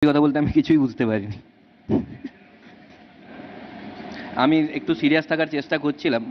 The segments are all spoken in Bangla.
কথা বলতে আমি কিছুই বুঝতে পারিনি। আমি একটু সিরিয়াস থাকার চেষ্টা করছিলাম,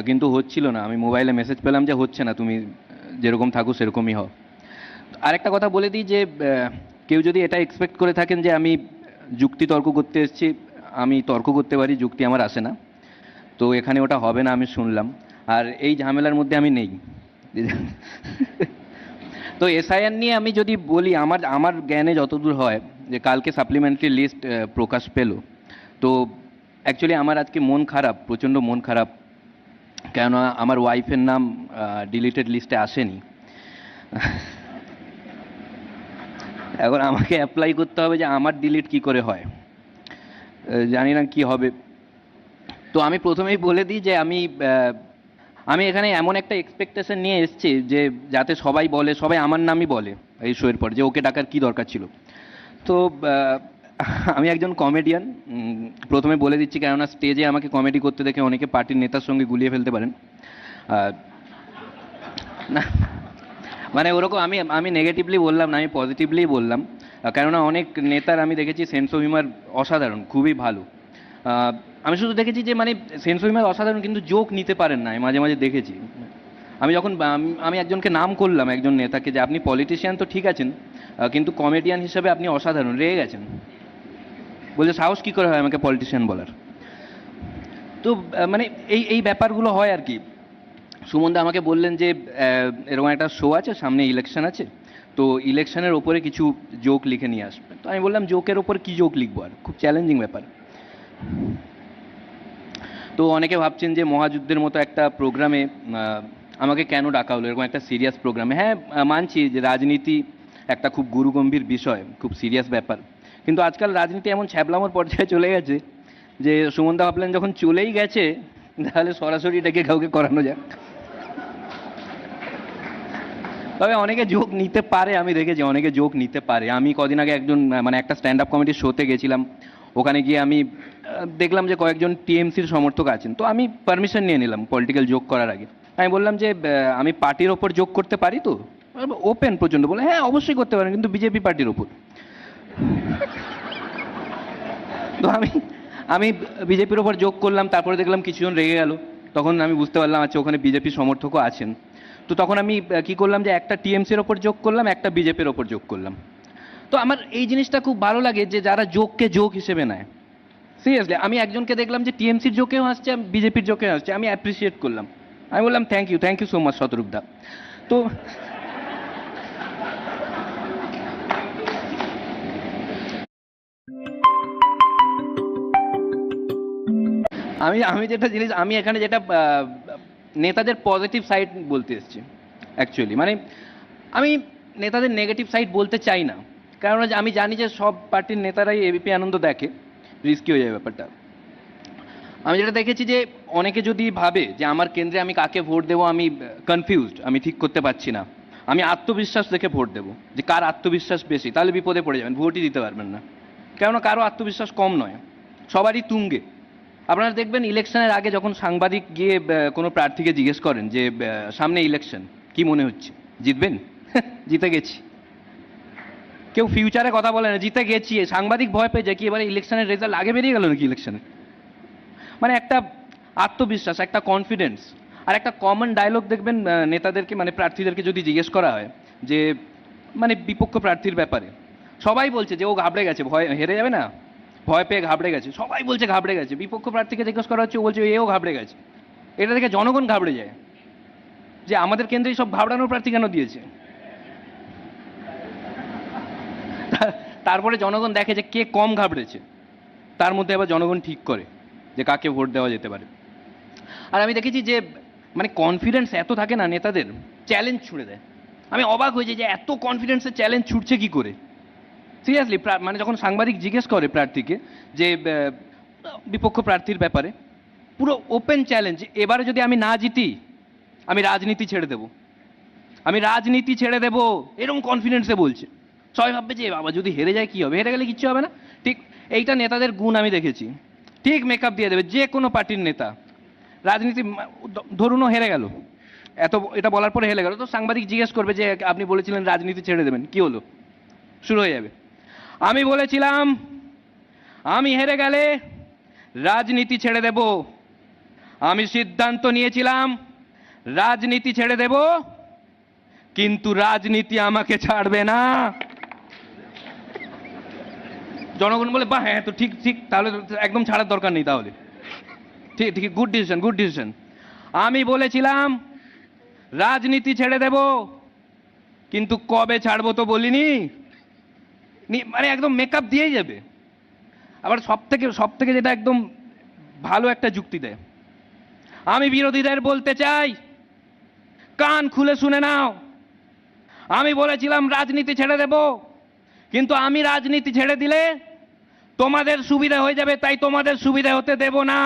কিন্তু হচ্ছিল না। আমি মোবাইলে মেসেজ পেলাম যে হচ্ছে না, তুমি যেরকম থাকো সেরকমই হও। আরেকটা কথা বলে দিই যে কেউ যদি এটা এক্সপেক্ট করে থাকেন যে আমি যুক্তি তর্ক করতে এসেছি, আমি তর্ক করতে পারি, যুক্তি আমার আসে না। তো এখানে ওটা হবে না আমি শুনলাম। আর এই ঝামেলার মধ্যে আমি নেই। তো এসআইআর নিয়ে আমি যদি বলি, আমার আমার জ্ঞানে যতদূর হয়, যে কালকে সাপ্লিমেন্টারি লিস্ট প্রকাশ পেল। তো অ্যাকচুয়ালি আমার আজকে মন খারাপ, প্রচণ্ড মন খারাপ। কেননা আমার ওয়াইফের নাম ডিলিটেড লিস্টে আসেনি। এখন আমাকে অ্যাপ্লাই করতে হবে যে আমার ডিলিট কি করে হয়। জানি না কি হবে। তো আমি প্রথমেই বলে দিই যে আমি এখানে এমন একটা এক্সপেকটেশন নিয়ে এসেছি যে যাতে সবাই বলে, সবাই আমার নামই বলে এই শোয়ের পর, যে ওকে ডাকার কি দরকার ছিল। তো আমি একজন কমেডিয়ান, প্রথমে বলে দিচ্ছি, কেননা স্টেজে আমাকে কমেডি করতে দেখে অনেকে পার্টির নেতার সঙ্গে গুলিয়ে ফেলতে পারেন। আহ, না, মানে ওরকম আমি আমি নেগেটিভলি বললাম না, আমি পজিটিভলি বললাম। কেননা অনেক নেতার আমি দেখেছি সেন্স অফ হিউমার অসাধারণ, খুবই ভালো। আহ, আমি শুধু দেখেছি যে মানে সেন্স অফ হিউমার অসাধারণ, কিন্তু জোক নিতে পারেন না, আমি মাঝে মাঝে দেখেছি। আমি যখন আমি একজনকে নাম করলাম, একজন নেতাকে, যে আপনি পলিটিশিয়ান তো ঠিক আছেন, কিন্তু কমেডিয়ান হিসেবে আপনি অসাধারণ, রেগে গেছেন। বলছে সাহস কী করে হয় আমাকে পলিটিশিয়ান বলার। তো মানে এই এই ব্যাপারগুলো হয় আর কি। সুমনদা আমাকে বললেন যে এরকম একটা শো আছে, সামনে ইলেকশন আছে, তো ইলেকশনের ওপরে কিছু জোক লিখে নিয়ে আসবে। তো আমি বললাম জোকের ওপর কি জোক লিখবো, আর খুব চ্যালেঞ্জিং ব্যাপার। তো অনেকে ভাবছেন যে মহাযুদ্ধের মতো একটা প্রোগ্রামে আমাকে কেন ডাকা হলো, এরকম একটা সিরিয়াস প্রোগ্রামে। হ্যাঁ, মানছি যে রাজনীতি একটা খুব গুরুগম্ভীর বিষয়, খুব সিরিয়াস ব্যাপার। কিন্তু আজকাল রাজনীতি এমন ছ্যাবলামোর পর্যায়ে চলে গেছে যে সুমনদা ভাবলেন যখন চলেই গেছে, তাহলে সরাসরি ডেকে কাউকে করানো যাক। তবে অনেকে জোক নিতে পারে, আমি দেখেছি অনেকে জোক নিতে পারে। আমি কদিন আগে একজন মানে একটা স্ট্যান্ড আপ কমেডির শোতে গেছিলাম। ওখানে গিয়ে আমি দেখলাম যে কয়েকজন টিএমসির সমর্থক আছেন। তো আমি পারমিশন নিয়ে নিলাম পলিটিক্যাল জোক করার আগে। আমি বললাম যে আমি পার্টির ওপর জোক করতে পারি তো। ওপেন প্রচণ্ড, বলে হ্যাঁ অবশ্যই করতে পারেন, কিন্তু বিজেপি পার্টির ওপর। তো আমি আমি বিজেপির ওপর জোক করলাম, তারপরে দেখলাম কিছুজন রেগে গেল। তখন আমি বুঝতে পারলাম আচ্ছা ওখানে বিজেপি সমর্থকও আছেন। তো তখন আমি কি করলাম, যে একটা টিএমসির ওপর যোগ করলাম, একটা বিজেপির ওপর যোগ করলাম। তো আমার এই জিনিসটা খুব ভালো লাগে যে যারা যোগকে যোগ হিসেবে নেয়। সিরিয়াসলি আমি একজনকে দেখলাম যে টিএমসির জোকেও হাসছে, বিজেপির জোকেও হাসছে, আমি অ্যাপ্রিসিয়েট করলাম। আমি বললাম থ্যাংক ইউ সো মাচ শতরূপদা। তো আমি আমি যেটা জিনিস, আমি এখানে যেটা নেতাদের পজিটিভ সাইড বলতে এসেছি অ্যাকচুয়ালি। মানে আমি নেতাদের নেগেটিভ সাইড বলতে চাই না, কারণ আমি জানি যে সব পার্টির নেতারাই এবিপি আনন্দ দেখে, রিস্কি হয়ে যায় ব্যাপারটা। আমি যেটা দেখেছি যে অনেকে যদি ভাবে যে আমার কেন্দ্রে আমি কাকে ভোট দেবো, আমি কনফিউজড, আমি ঠিক করতে পারছি না, আমি আত্মবিশ্বাস দেখে ভোট দেবো, যে কার আত্মবিশ্বাস বেশি, তাহলে বিপদে পড়ে যাবেন, ভোটই দিতে পারবেন না। কেননা কারো আত্মবিশ্বাস কম নয়, সবারই তুঙ্গে। আপনারা দেখবেন ইলেকশনের আগে যখন সাংবাদিক গিয়ে কোনো প্রার্থীকে জিজ্ঞেস করেন যে সামনে ইলেকশন, কি মনে হচ্ছে, জিতবেন? জিতে গেছি। কেউ ফিউচারে কথা বলে না, জিতে গেছি। সাংবাদিক ভয় পেয়ে যায় কি এবারে ইলেকশনের রেজাল্ট আগে বেরিয়ে গেল নাকি ইলেকশনে। মানে একটা আত্মবিশ্বাস, একটা কনফিডেন্স। আর একটা কমন ডায়লগ দেখবেন নেতাদেরকে, মানে প্রার্থীদেরকে যদি জিজ্ঞেস করা হয় যে মানে বিপক্ষ প্রার্থীর ব্যাপারে, সবাই বলছে যে ও ঘাবড়ে গেছে, ভয়, হেরে যাবে না, ভয় পেয়ে ঘাবড়ে গেছে, সবাই বলছে ঘাবড়ে গেছে। বিপক্ষ প্রার্থীকে জিজ্ঞেস করা হচ্ছে, ও বলছে এও ঘাবড়ে গেছে। এটা দেখে জনগণ ঘাবড়ে যায় যে আমাদের কেন্দ্রেই সব ঘাবড়ানোর প্রার্থী কেন দিয়েছে। তারপরে জনগণ দেখে যে কে কম ঘাবড়েছে, তার মধ্যে আবার জনগণ ঠিক করে যে কাকে ভোট দেওয়া যেতে পারে। আর আমি দেখেছি যে মানে কনফিডেন্স এত থাকে না নেতাদের, চ্যালেঞ্জ ছুড়ে দেয়। আমি অবাক হয়ে যাই যে এত কনফিডেন্সের চ্যালেঞ্জ ছুটছে কি করে। সিরিয়াসলি, মানে যখন সাংবাদিক জিজ্ঞেস করে প্রার্থীকে যে বিপক্ষ প্রার্থীর ব্যাপারে, পুরো ওপেন চ্যালেঞ্জ, এবারে যদি আমি না জিতি আমি রাজনীতি ছেড়ে দেব, আমি রাজনীতি ছেড়ে দেব, এরকম কনফিডেন্সে বলছে। সবাই ভাববে যে বাবা যদি হেরে যায় কি হবে, হেরে গেলে কিচ্ছু হবে না। ঠিক এইটা নেতাদের গুণ আমি দেখেছি, ঠিক মেকআপ দিয়ে দেবে যে কোনো পার্টির নেতা। রাজনীতি ধরুন ও হেরে গেল, এত এটা বলার পরে হেরে গেল, তো সাংবাদিক জিজ্ঞেস করবে যে আপনি বলেছিলেন রাজনীতি ছেড়ে দেবেন, কি হলো, শুরু হয়ে যাবে। আমি বলেছিলাম আমি হেরে গেলে রাজনীতি ছেড়ে দেব। আমি সিদ্ধান্ত নিয়েছিলাম রাজনীতি ছেড়ে দেব, কিন্তু রাজনীতি আমাকে ছাড়বে না। জনগণ বলে বাহ, হ্যাঁ তো ঠিক ঠিক, তাহলে একদম ছাড়ার দরকার নেই, তাহলে ঠিক ঠিক, গুড ডিসিশন, গুড ডিসিশন। আমি বলেছিলাম রাজনীতি ছেড়ে দেব, কিন্তু কবে ছাড়বো তো বলিনি। মানে একদম মেকআপ দিয়েই যাবে। আবার সব থেকে যেটা একদম ভালো একটা যুক্তি দেয়, আমি বিরোধীদের বলতে চাই কান খুলে শুনে নাও, আমি বলেছিলাম রাজনীতি ছেড়ে দেব, কিন্তু আমি রাজনীতি ছেড়ে দিলে তোমাদের সুবিধা হয়ে যাবে, তাই তোমাদের সুবিধা হতে দেব না।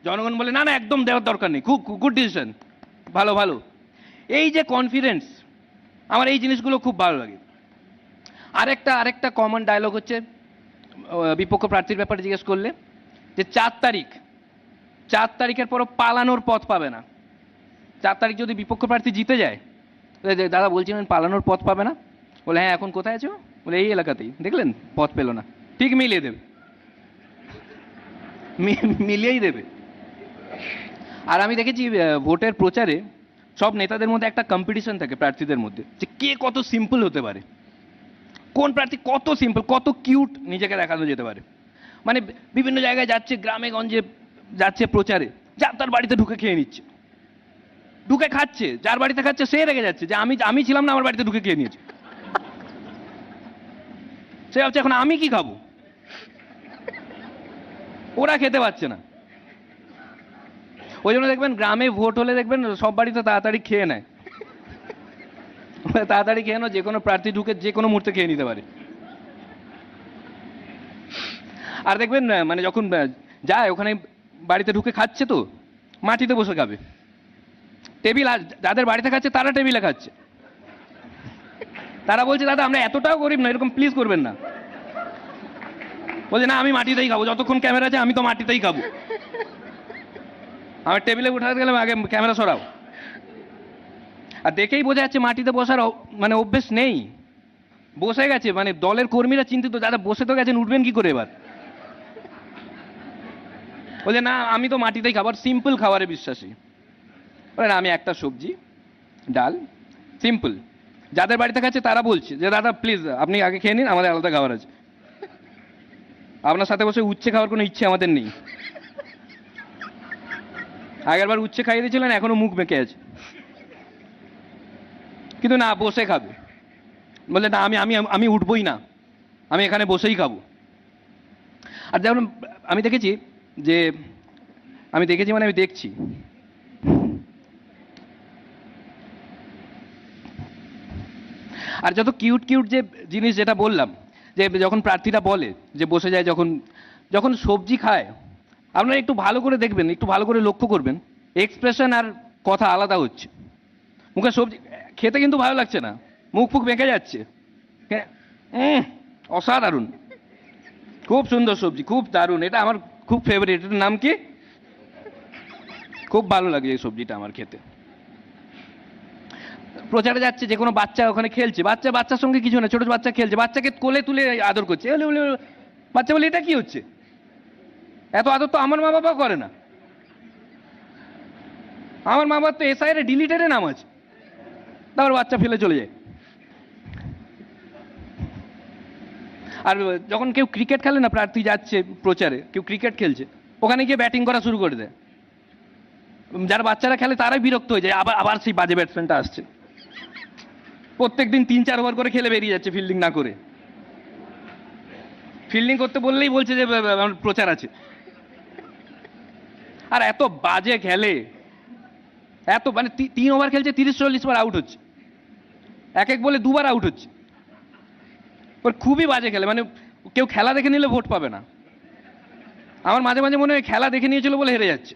জনগণ বলে না না, একদম দেওয়ার দরকার নেই, খুব গুড ডিসিশন, ভালো ভালো। এই যে কনফিডেন্স, আমার এই জিনিসগুলো খুব ভালো লাগে। আরেকটা কমন ডায়লগ হচ্ছে বিপক্ষ প্রার্থীর ব্যাপারে জিজ্ঞেস করলে, যে 4 তারিখের পরও পালানোর পথ পাবে না। 4 তারিখ যদি বিপক্ষ প্রার্থী জিতে যায়, দাদা বলছিলেন পালানোর পথ পাবে না, বলে হ্যাঁ এখন কোথায় আছো, বলে এই এলাকাতেই, দেখলেন পথ পেল না, ঠিক মিলিয়ে দেবে, মিলিয়েই দেবে। আর আমি দেখেছি ভোটের প্রচারে সব নেতাদের মধ্যে একটা কম্পিটিশন থাকে প্রার্থীদের মধ্যে, যে কে কত সিম্পল হতে পারে, কোন প্রার্থী কত সিম্পল, কত কিউট নিজেকে দেখানো যেতে পারে। মানে বিভিন্ন জায়গায় যাচ্ছে, গ্রামে গঞ্জে যাচ্ছে প্রচারে, যার তার বাড়িতে ঢুকে খেয়ে নিচ্ছে, ঢুকে খাচ্ছে, যার বাড়িতে খাচ্ছে সে রেগে যাচ্ছে যে আমি ছিলাম না, আমার বাড়িতে ঢুকে খেয়ে নিয়েছে। সে ভাবছে এখন আমি কি খাবো, ওরা খেতে পাচ্ছে না। ওই জন্য দেখবেন গ্রামে ভোট হলে দেখবেন সব বাড়িতে তাড়াতাড়ি খেয়ে নেয়, তাড়াতাড়ি খেয়ে নাও, যে কোনো প্রার্থী ঢুকে যে কোনো মুহূর্তে খেয়ে নিতে পারে। আর দেখবেন মানে যখন যায় ওখানে বাড়িতে ঢুকে খাচ্ছে, তো মাটিতে বসে খাবে, টেবিল, আর যাদের বাড়িতে খাচ্ছে তারা টেবিলে খাচ্ছে, তারা বলছে দাদা আমরা এতটাও গরিব না, এরকম প্লিজ করবেন না। বলছে না আমি মাটিতেই খাবো, যতক্ষণ ক্যামেরা আছে আমি তো মাটিতেই খাবো, আমার টেবিলে উঠাতে গেলে আগে ক্যামেরা সরাও। আর দেখেই বোঝা যাচ্ছে মাটিতে বসার মানে অভ্যেস নেই, বসে গেছে, মানে দলের কর্মীরা চিন্তিত, দাদা বসে তো গেছেন, উঠবেন কি করে এবার। বলছে না আমি তো মাটিতেই খাবার, সিম্পল খাবারে বিশ্বাসী। বলে না আমি একটা সবজি ডাল সিম্পল। যাদের বাড়িতে খাচ্ছে তারা বলছে যে দাদা প্লিজ আপনি আগে খেয়ে নিন, আমাদের আলাদা খাবার আছে, আপনার সাথে বসে উচ্ছে খাওয়ার কোনো ইচ্ছে আমাদের নেই। আগেরবার উচ্ছে খাইয়ে দিয়েছিলেন, এখনো মুখ বেঁকে আছে, কিন্তু না বসে খাবে। বললে না আমি আমি আমি উঠবই না, আমি এখানে বসেই খাবো। আর যেমন আমি দেখেছি যে আমি দেখছি আর যত কিউট কিউট যে জিনিস যেটা বললাম, যে যখন প্রার্থীরা বলে যে বসে যায়, যখন যখন সবজি খায়, আপনারা একটু ভালো করে দেখবেন, একটু ভালো করে লক্ষ্য করবেন, এক্সপ্রেশন আর কথা আলাদা হচ্ছে। মুখে সবজি খেতে কিন্তু ভালো লাগছে না, মুখ ফুক বেঁকে যাচ্ছে, অসাধারণ, খুব সুন্দর সবজি, খুব দারুণ, এটা আমার খুব ফেভারিট, এটার নাম কি, খুব ভালো লাগে এই সবজিটা আমার খেতে। প্রচারে যাচ্ছে, যে কোনো বাচ্চা ওখানে খেলছে, বাচ্চার সঙ্গে কিছু না, ছোট বাচ্চা খেলছে, বাচ্চাকে কোলে তুলে আদর করছে, বাচ্চা বলে এটা কি হচ্ছে, এত আদর তো আমার মা বাবা করে না, আমার মা বাবা তো এসআইআর ডিলিটেডে নাম আছে, তারপর বাচ্চা ফেলে চলে যায়। আর যখন কেউ ক্রিকেট খেলে না, প্রার্থী যাচ্ছে প্রচারে, কেউ ক্রিকেট খেলছে, ওখানে গিয়ে ব্যাটিং করা শুরু করে দেয়, যারা বাচ্চারা খেলে তারাই বিরক্ত হয়ে যায়, আবার সেই বাজে ব্যাটসম্যানটা আসছে, প্রত্যেকদিন 3-4 ওভার করে খেলে বেরিয়ে যাচ্ছে ফিল্ডিং না করে, ফিল্ডিং করতে বললেই বলছে যে আমার প্রচার আছে। আর এত বাজে খেলে, এত মানে 3 ওভার খেলছে, 30-40 বার আউট হচ্ছে, এক বলে 2 বার আউট হচ্ছে, ওর খুবই বাজে খেলে, মানে কেউ খেলা দেখে নিলে ভোট পাবে না। আমার মাঝে মাঝে মনে হয় খেলা দেখে নিয়েছিল বলে হেরে যাচ্ছে।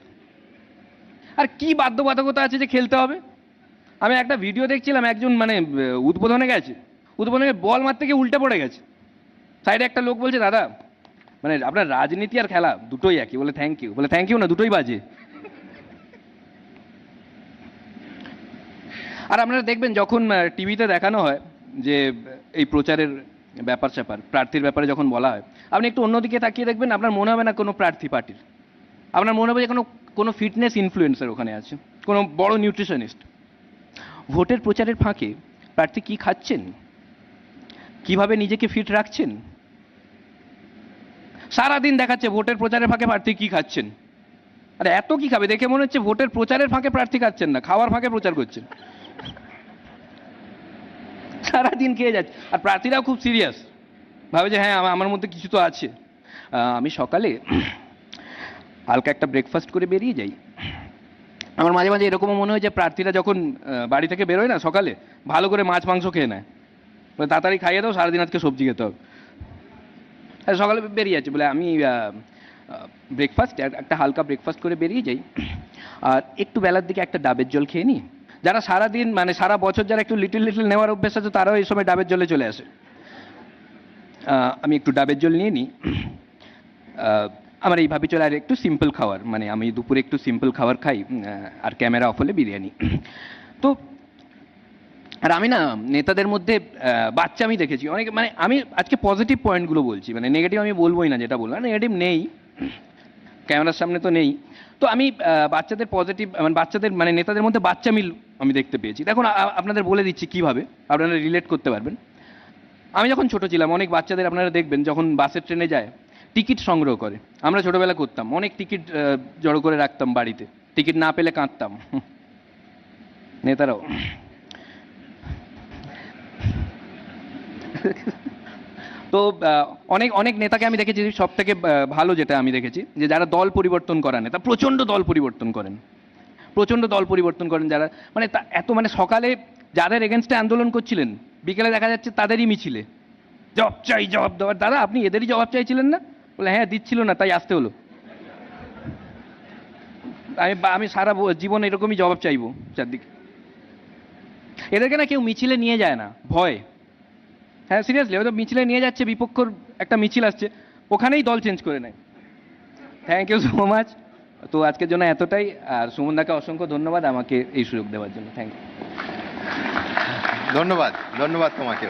আর কি বাধ্যবাধকতা আছে যে খেলতে হবে। আমি একটা ভিডিও দেখছিলাম, একজন মানে উদ্বোধনে গেছে, উদ্বোধনে বল মারতে গিয়ে উল্টে পড়ে গেছে, সাইডে একটা লোক বলছে দাদা মানে আপনার রাজনীতি আর খেলা দুটোই একই, বলে থ্যাংক ইউ, বলে থ্যাংক ইউ না, দুটোই বাজে। আর আপনারা দেখবেন যখন টিভিতে দেখানো হয় যে এই প্রচারের ব্যাপার স্যাপার প্রার্থীর ব্যাপারে যখন বলা হয়, আপনি একটু অন্যদিকে তাকিয়ে দেখবেন, আপনার মনে হবে না কোনো প্রার্থী পার্টির। আপনার মনে হবে যে কোনো ফিটনেস ইনফ্লুয়েন্সার ওখানে আছে, কোনো বড় নিউট্রিশনিস্ট। ভোটের প্রচারের ফাঁকে প্রার্থী কি খাচ্ছেন, কিভাবে নিজেকে ফিট রাখছেন, সারাদিন দেখাচ্ছে ভোটের প্রচারের ফাঁকে প্রার্থী কি খাচ্ছেন। আরে এত কি খাবে, দেখে মনে হচ্ছে ভোটের প্রচারের ফাঁকে প্রার্থী খাচ্ছেন না, খাওয়ার ফাঁকে প্রচার করছেন। সারাদিন খেয়ে যাচ্ছে, আর প্রার্থীরাও খুব সিরিয়াস, ভাবে যে হ্যাঁ আমার মধ্যে কিছু তো আছে। আমি সকালে হালকা একটা ব্রেকফাস্ট করে বেরিয়ে যাই। আমার মাঝে মাঝে এরকমও মনে হয় যে প্রার্থীরা যখন বাড়ি থেকে বেরোয় না সকালে, ভালো করে মাছ মাংস খেয়ে নেয়, বলে তাড়াতাড়ি খাইয়ে দাও, সারাদিন আজকে সবজি খেতে হবে। সকালে বেরিয়ে যাচ্ছে বলে আমি ব্রেকফাস্ট, একটা হালকা ব্রেকফাস্ট করে বেরিয়ে যাই, আর একটু বেলার দিকে একটা ডাবের জল খেয়ে নিই। যারা সারাদিন মানে সারা বছর যারা একটু লিটল লিটল নেওয়ার অভ্যেস আছে, তারাও এই সময় ডাবের জলে চলে আসে। আমি একটু ডাবের জল নিয়ে নিই। আমার এইভাবে চলে, আর একটু সিম্পল খাবার, মানে আমি দুপুরে একটু সিম্পল খাবার খাই, আর ক্যামেরা অফ হলে বিরিয়ানি। তো আর আমি না নেতাদের মধ্যে বাচ্চামি দেখেছি অনেক, মানে আমি আজকে পজিটিভ পয়েন্টগুলো বলছি, মানে নেগেটিভ আমি বলবোই না, যেটা বললাম নেগেটিভ নেই, ক্যামেরার সামনে তো নেই। তো আমি বাচ্চাদের পজিটিভ, মানে বাচ্চাদের মানে নেতাদের মধ্যে বাচ্চামিল আমি দেখতে পেয়েছি। দেখুন আপনাদের বলে দিচ্ছি কিভাবে আপনারা রিলেট করতে পারবেন। আমি যখন ছোট ছিলাম, অনেক বাচ্চাদের আপনারা দেখবেন যখন বাসের ট্রেনে যায় টিকিট সংগ্রহ করে। আমরা ছোটবেলা করতাম, অনেক টিকিট জড়ো করে রাখতাম বাড়িতে, টিকিট না পেলে কাঁদতাম। নেতারাও। তো অনেক অনেক নেতাকে আমি দেখেছি, সব থেকে ভালো যেটা আমি দেখেছি যে যারা দল পরিবর্তন করা নেতা, প্রচণ্ড দল পরিবর্তন করেন, প্রচণ্ড দল পরিবর্তন করেন যারা, মানে এত মানে সকালে যাদের এগেনস্টে আন্দোলন করছিলেন, বিকেলে দেখা যাচ্ছে তাদেরই মিছিলে জবাব চাই, জবাব দেওয়ার। দাদা আপনি এদেরই জবাব চাইছিলেন না? বলে হ্যাঁ দিচ্ছিল না, তাই আসতে হলো। আমি সারা জীবন এরকমই জবাব চাইবো চারদিকে। এদেরকে না কেউ মিছিলে নিয়ে যায় না, ভয়। হ্যাঁ সিরিয়াসলি, হয়তো মিছিলে নিয়ে যাচ্ছে, বিপক্ষর একটা মিছিল আসছে, ওখানেই দল চেঞ্জ করে নেয়। Thank you so much. তো আজকের জন্য এতটাই, আর সুমনদাকে অসংখ্য ধন্যবাদ আমাকে এই সুযোগ দেওয়ার জন্য। Thank you. ধন্যবাদ তোমাকে।